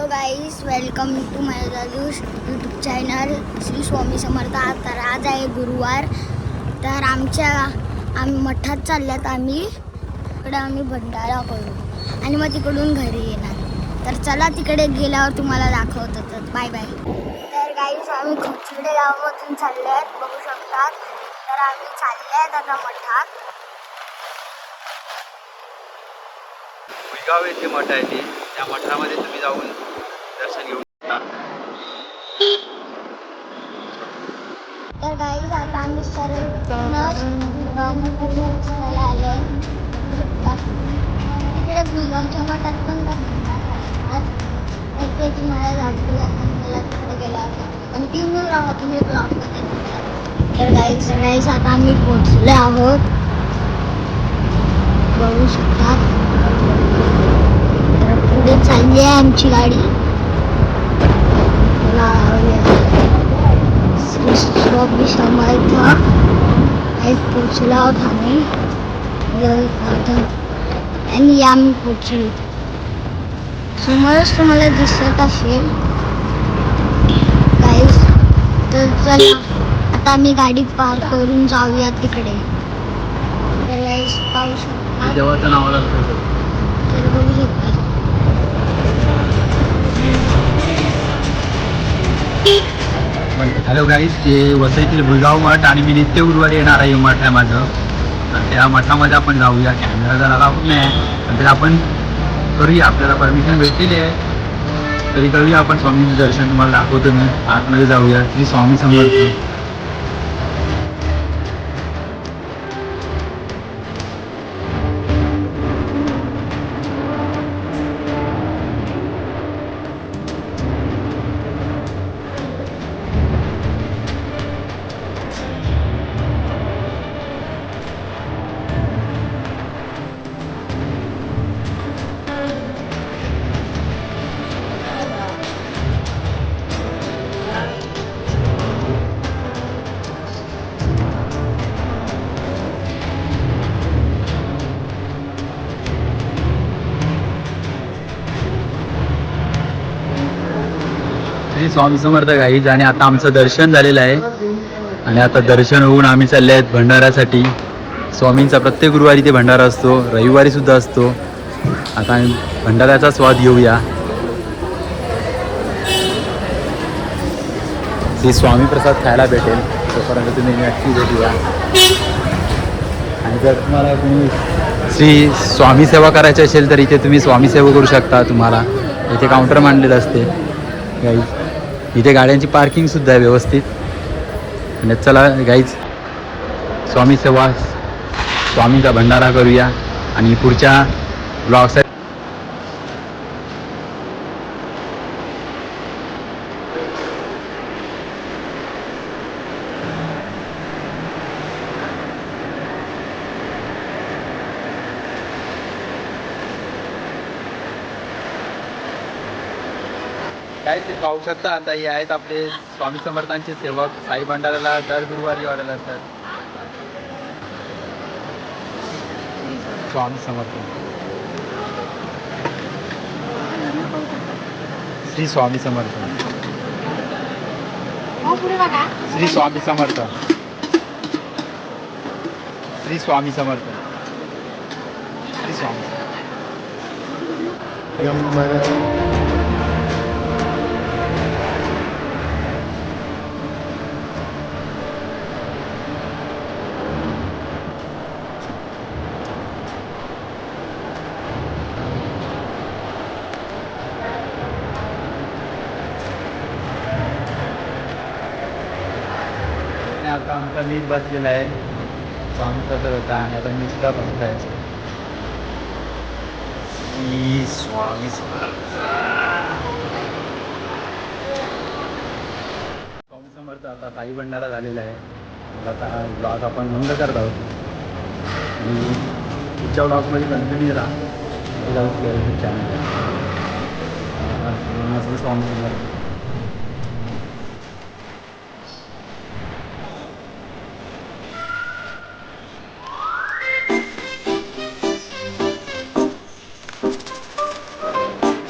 Hello guys, welcome to my YouTube channel Shri Swami Samarth. तर आज आहे गुरुवार. तर आम्ही मठात चालल्यात. आम्ही भंडारा करू आणि मग तिकडून घरी येणार. तर चला तिकडे गेल्यावर तुम्हाला दाखवतो. तर बाय बाय. तर गाईज, आम्ही खोचडे गावामधून चालले आहेत, बघू शकतात. तर आम्ही चालले आहेत आता मठात. भुईगाव येथे मठ आहे ते. त्या मठामध्ये तुम्ही जाऊन दर्शन घेऊ शकता. तर गाईज, आता आम्ही सर्व आले. तिकडे भुईगावच्या मठात पण त्याची मला दाखवला मला तिकडे गेला. कंटिन्यू राहा तुम्ही ब्लॉगमध्ये. तर गाईज आता आम्ही पोहोचले आहोत, बघू शकतात. तर पुढे चालली आहे आमची गाडी. श्री स्वामी समर्थ पोचला आहोत आम्ही. आणि आम्ही पोचलो. समोरच तुम्हाला दिसत असेल गाईज. तर चला आता आम्ही गाडी पार्क करून जाऊया तिकडे. तर गाईज पाहू शकता, देवाचं नावाला तर बघू शकता. हॅलो गाईज, ते वसईतील भुईगाव मठ आणि मी नित्य गुरुवारी येणार आहे. मठ आहे माझं. तर त्या मठामध्ये आपण जाऊया. कॅमेरा जरा लावून नाही, तर आपण करूया. आपल्याला परमिशन भेटलेली आहे तरी करूया आपण. स्वामींचं दर्शन तुम्हाला दाखवतो मी. आतमध्ये जाऊया. श्री स्वामी समर्थ. श्री स्वामी समर्थ गाईज. आणि आता आमचं दर्शन झालेलं आहे आणि आता दर्शन होऊन आम्ही चालले आहेत भंडाऱ्यासाठी. स्वामींचा प्रत्येक गुरुवारी ते भंडारा असतो, रविवारी सुद्धा असतो. आता आम्ही भंडाऱ्याचा स्वाद घेऊया. श्री स्वामी प्रसाद खायला भेटेल, तोपर्यंत तुम्ही नक्की भेटूया. आणि जर तुम्हाला कोणी श्री स्वामी सेवा करायची असेल तर इथे तुम्ही स्वामी सेवा करू शकता. तुम्हाला इथे काउंटर मांडलेलं असते गाईज. इथे गाड्यांची पार्किंग सुद्धा आहे व्यवस्थित. आणि चला गाईज, स्वामी सेवा, स्वामींचा भंडारा करूया आणि पुढच्या ब्लॉग्स काय ते पाहू शकता. आता हे आहेत आपले स्वामी समर्थांचे सेवक. साई भंडाराला दर गुरुवारी वाढायला असतात. स्वामी समर्थ, श्री स्वामी समर्थ, श्री स्वामी समर्थ, श्री स्वामी समर्थ, श्री स्वामी. आता आमचा मीच बसलेला आहे. स्वामीचा तर होता आणि आता मी सुद्धा बसलाय. स्वामी समर्थ. आता साई भंडारा झालेला आहे. आता ब्लॉग आपण बंद करत आहोत आणि पुढच्या ब्लॉगमध्ये कंटिन्यू राहा. चॅनल स्वामी समर्थ.